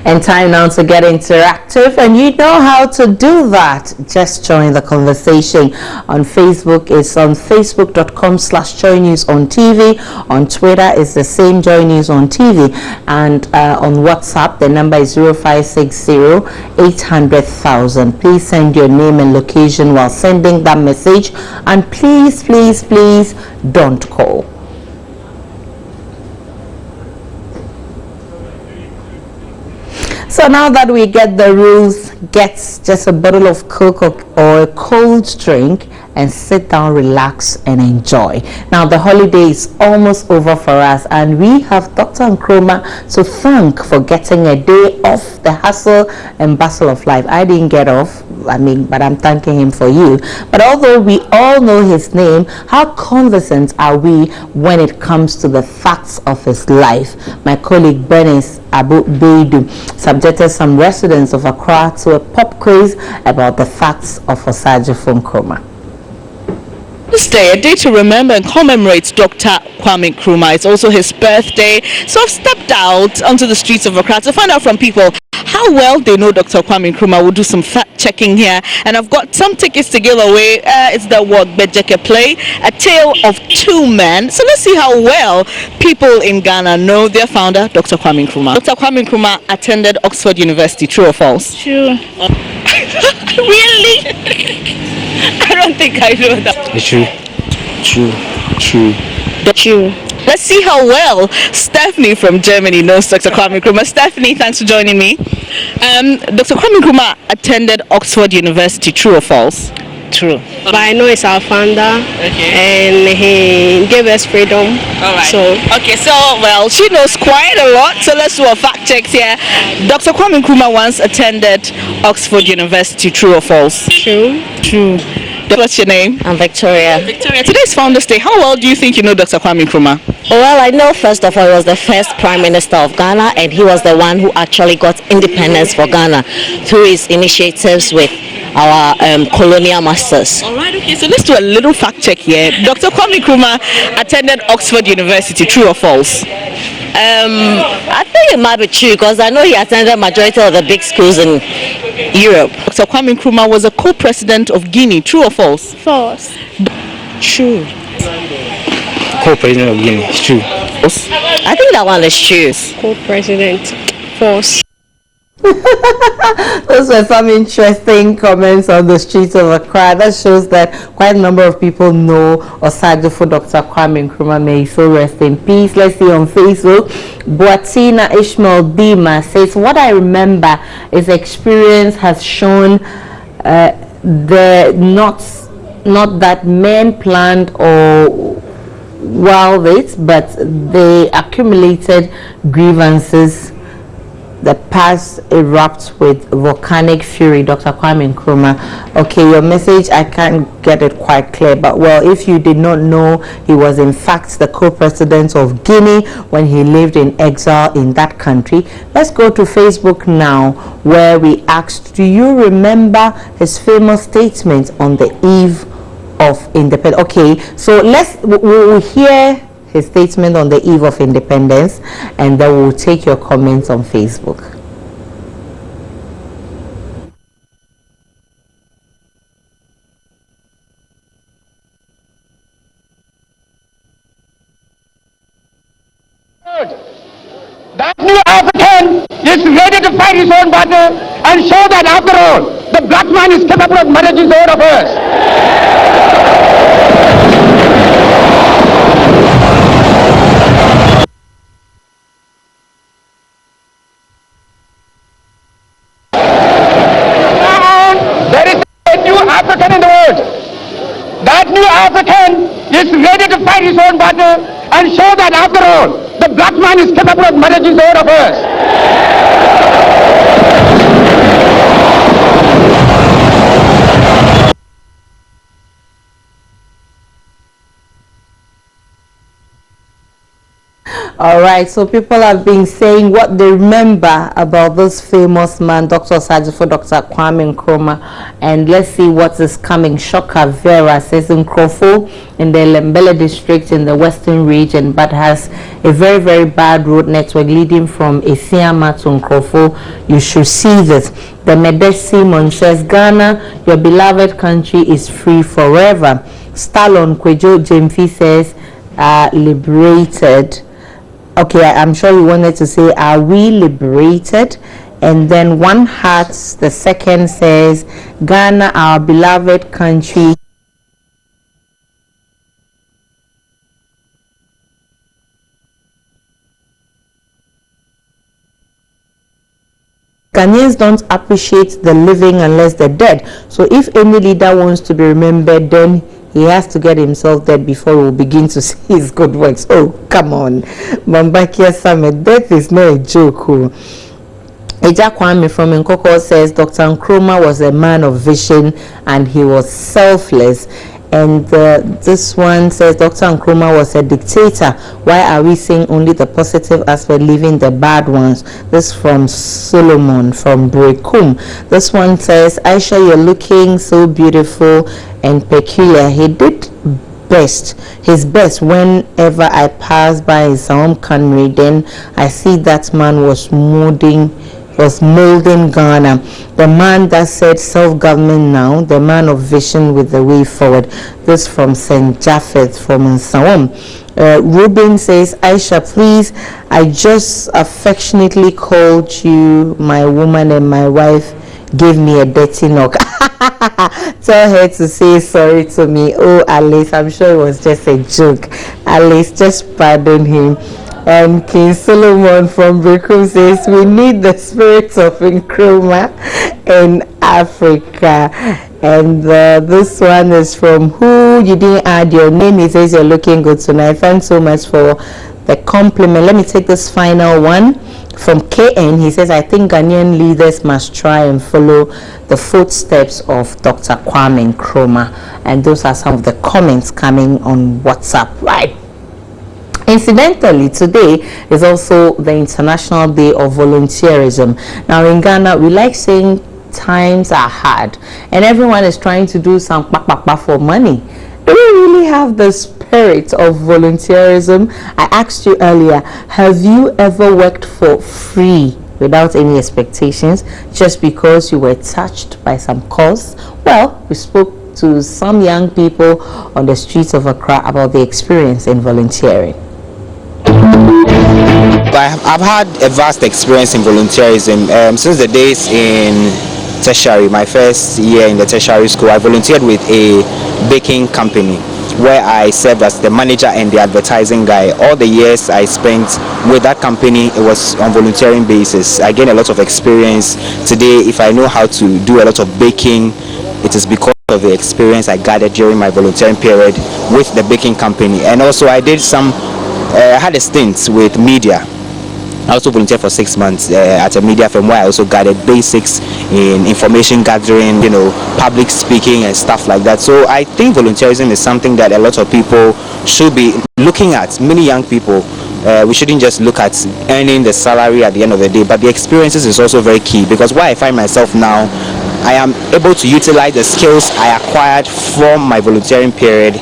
And time now to get interactive, and you know how to do that. Just join the conversation on Facebook. It's on facebook.com/joynews-on-TV. On Twitter it's the same Joy News on TV, and on WhatsApp the number is 0560-800,000. Please send your name and location while sending that message, and please don't call. So now that we get the rules, get just a bottle of Coke or a cold drink and sit down, relax and enjoy. Now the holiday is almost over for us, and we have Dr. Nkrumah to thank for getting a day off the hustle and bustle of life. I didn't get off, but I'm thanking him for you. But although we all know his name, how conversant are we when it comes to the facts of his life? My colleague Bernice Abu Beidu subjected some residents of Accra to a pop quiz about the facts of Osagyefo Nkrumah. This day, a day to remember and commemorate Dr. Kwame Nkrumah. It's also his birthday, so I've stepped out onto the streets of Accra to find out from people how well they know Dr. Kwame Nkrumah. We'll do some fact checking here, and I've got some tickets to give away. It's the Word Bejeke play, A Tale of Two Men. So let's see how well people in Ghana know their founder, Dr. Kwame Nkrumah. Dr. Kwame Nkrumah attended Oxford University. True or false? True. Really? I don't think I know that. It's true. True. Let's see how well Stephanie from Germany knows Dr. Kwame Nkrumah. Stephanie, thanks for joining me. Dr. Kwame Nkrumah attended Oxford University. True or false? True. But I know it's our founder, and he gave us freedom. All right. So well, she knows quite a lot. So let's do a fact check here. Dr. Kwame Nkrumah once attended Oxford University. True or false? True. What's your name? I'm Victoria. Victoria, today's Founders Day. How well do you think you know Dr. Kwame Nkrumah? Well, I know first of all he was the first Prime Minister of Ghana, and he was the one who actually got independence for Ghana through his initiatives with our colonial masters. All right, okay, so let's do a little fact check here. Dr. Kwame Nkrumah attended Oxford University. True or false? I think it might be true, because I know he attended majority of the big schools in Europe. Dr. Kwame Nkrumah was a co-president of Guinea. True or false? False. True. Co-president of Guinea. It's true. I think that one is true. Co-president. False. Those were some interesting comments on the streets of Accra. That shows that quite a number of people know Osagyefo Dr. Kwame Nkrumah. May he so rest in peace. Let's see on Facebook. Boatina Ishmael Bima says, what I remember is experience has shown not that men planned or wild it, but they accumulated grievances. The past erupts with volcanic fury. Dr. Kwame Nkrumah. Okay, your message, I can't get it quite clear, but well, if you did not know, he was in fact the co-president of Guinea when he lived in exile in that country. Let's go to Facebook now, where we asked, do you remember his famous statement on the eve of independence? Okay, so we'll hear his statement on the eve of independence, and then we'll take your comments on Facebook. That new African is ready to fight his own battle and show that after all, the black man is capable of managing his own affairs. African in the world. That new African is ready to fight his own battle and show that after all, the black man is capable of managing his own affairs. All right, so people have been saying what they remember about this famous man, Dr. Sajifo, Dr. Kwame Nkrumah, and let's see what is coming. Shoka Vera says Nkrofo in the Lembele district in the western region, but has a very, very bad road network leading from Esiama to Nkrofo. You should see this. The Medesh Simon says, Ghana, your beloved country, is free forever. Stallon Kwejo Jemfi says, liberated. Okay, I'm sure you wanted to say, are we liberated? And then One Hearts, the second, says, Ghana, our beloved country. Ghanaians don't appreciate the living unless they're dead. So if any leader wants to be remembered, then he has to get himself dead before we will begin to see his good works. Oh, come on. Mambakia Summit, death is not a joke. Eja Kwame from Nkoko says Dr. Nkrumah was a man of vision and he was selfless. And this one says Dr. Nkrumah was a dictator. Why are we seeing only the positive aspect, leaving the bad ones? This from Solomon from Brekum. This one says, Aisha, you're looking so beautiful and peculiar. He did his best whenever I pass by his home country. Then I see that man was molding Ghana. The man that said self-government now, the man of vision with the way forward. This from St. Japheth from Nsawam. Ruben says, Aisha, please, I just affectionately called you my woman and my wife gave me a dirty knock. Tell her to say sorry to me. Oh, Alice, I'm sure it was just a joke. Alice, just pardon him. And King Solomon from Brekum says, we need the spirit of Nkrumah in Africa. And this one is from who? You didn't add your name. He says, you're looking good tonight. Thanks so much for the compliment. Let me take this final one from KN. He says, I think Ghanaian leaders must try and follow the footsteps of Dr. Kwame Nkrumah. And those are some of the comments coming on WhatsApp. Right. Incidentally, today is also the International Day of Volunteerism. Now in Ghana, we like saying times are hard and everyone is trying to do some for money. Do we really have the spirit of volunteerism? I asked you earlier, have you ever worked for free without any expectations just because you were touched by some cause? Well, we spoke to some young people on the streets of Accra about the experience in volunteering. I've had a vast experience in volunteerism since the days in tertiary. My first year in the tertiary school, I volunteered with a baking company where I served as the manager and the advertising guy. All the years I spent with that company, it was on volunteering basis. I gained a lot of experience. Today, if I know how to do a lot of baking, it is because of the experience I gathered during my volunteering period with the baking company. And also I did I had a stint with media. I also volunteered for 6 months at a media firm where I also gathered basics in information gathering, public speaking and stuff like that. So I think volunteerism is something that a lot of people should be looking at. Many young people, we shouldn't just look at earning the salary at the end of the day, but the experiences is also very key, because where I find myself now, I am able to utilize the skills I acquired from my volunteering period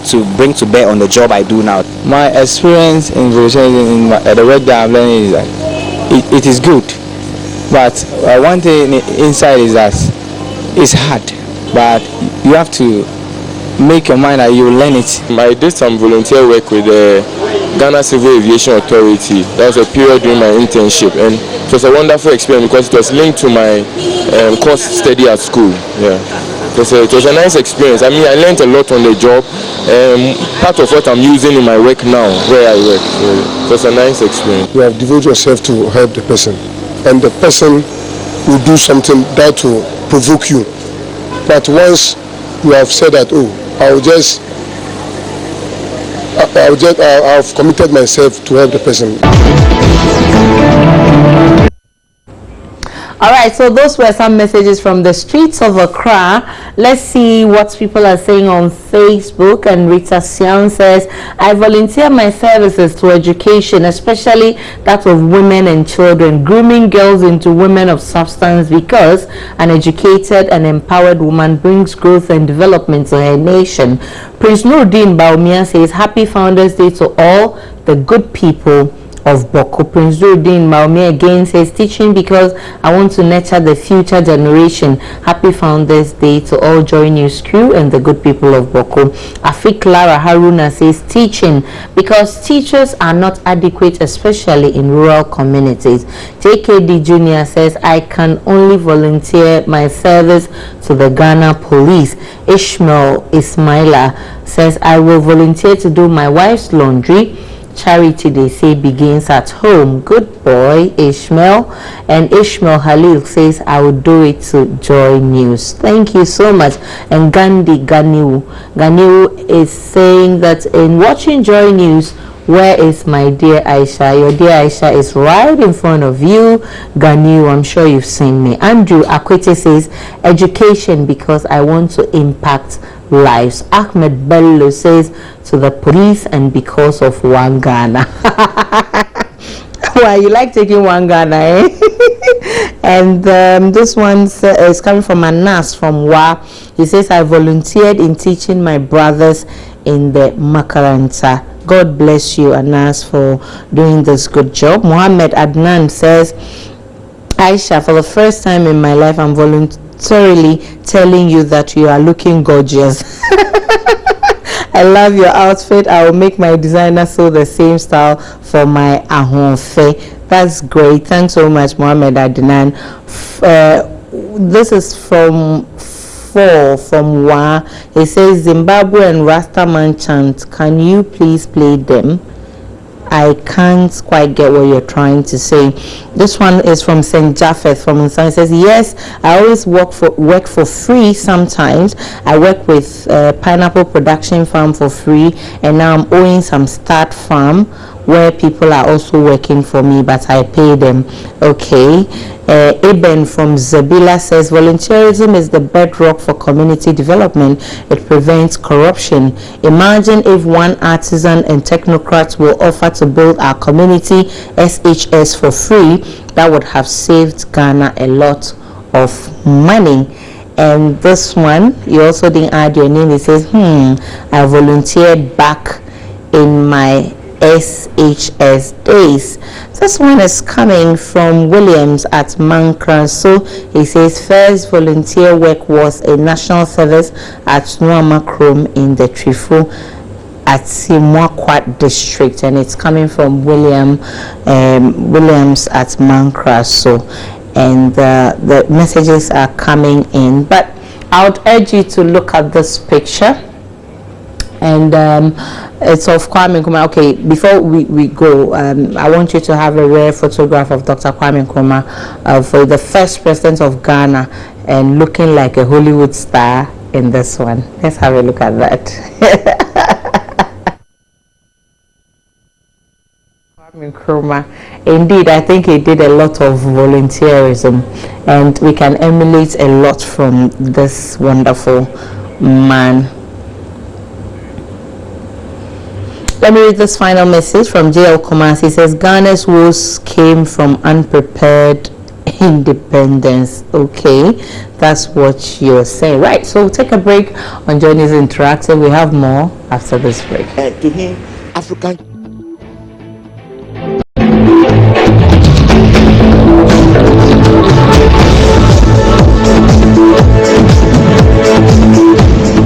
to bring to bear on the job I do now. My experience in volunteering in the work that I'm learning is that it is good, but one thing inside is that it's hard, but you have to make your mind that you learn it. I did some volunteer work with the Ghana Civil Aviation Authority. That was a period during my internship, and it was a wonderful experience because it was linked to my course study at school. Yeah, it was a nice experience. I mean, I learned a lot on the job. Part of what I'm using in my work now, where I work. It was a nice experience. You have devoted yourself to help the person, and the person will do something that will provoke you. But once you have said that, oh, I've committed myself to help the person. All right, so those were some messages from the streets of Accra. Let's see what people are saying on Facebook. And Rita Sian says, I volunteer my services to education, especially that of women and children, grooming girls into women of substance, because an educated and empowered woman brings growth and development to her nation. Prince Nuruddin Baumia says, Happy Founders Day to all the good people of Boko. Prince Nuruddin Baumia again says, teaching because I want to nurture the future generation. Happy Founders Day to all Joy News crew and the good people of Boko. Afik Lara Haruna says, teaching because teachers are not adequate, especially in rural communities. JKD Jr. says, I can only volunteer my service to the Ghana police. Ishmael Ismaila says, I will volunteer to do my wife's laundry. Charity, they say, begins at home. Good boy, Ishmael. And Ishmael Halil says, I will do it to Joy News. Thank you so much. And Gandhi Ganiu is saying that in watching Joy News, where is my dear Aisha? Your dear Aisha is right in front of you. Ganiu, I'm sure you've seen me. Andrew Akwete says, education because I want to impact lives. Ahmed Bello says, to the police and because of one Ghana. Why you like taking one Ghana, eh? And this one is coming from Anas from Wa. He says, I volunteered in teaching my brothers in the Makaranta. God bless you, Anas, for doing this good job. Mohammed Adnan says, Aisha, for the first time in my life, I'm voluntarily telling you that you are looking gorgeous. I love your outfit. I will make my designer sew the same style for my ahonfe. That's great. Thanks so much, Mohammed Adnan. This is from Wa. He says, Zimbabwe and Rastaman chant. Can you please play them? I can't quite get what you're trying to say. This one is from St. Japheth from Unsan. It says, yes, I always work for free sometimes. I work with Pineapple Production Farm for free, and now I'm owing some Start Farm where people are also working for me, but I pay them. Okay. Eben from Zabila says, volunteerism is the bedrock for community development. It prevents corruption. Imagine if one artisan and technocrat will offer to build our community SHS for free. That would have saved Ghana a lot of money. And this one, you also didn't add your name. It says, I volunteered back in my SHS days. This one is coming from Williams at Nkrumah. So he says, first volunteer work was a national service at Nkrumah in the Trifu at Simwakwat district, and it's coming from Williams at Nkrumah. So, and the messages are coming in, but I would urge you to look at this picture. And it's of Kwame Nkrumah. Okay, before we go, I want you to have a rare photograph of Dr. Kwame Nkrumah for the first president of Ghana, and looking like a Hollywood star in this one. Let's have a look at that. Kwame Nkrumah. Indeed, I think he did a lot of volunteerism, and we can emulate a lot from this wonderful man. Let me read this final message from JL Kumasi. He says, Ghana's woes came from unprepared independence. Okay, that's what you're saying. Right, so we'll take a break on Johnny's Interactive. We have more after this break. To him, African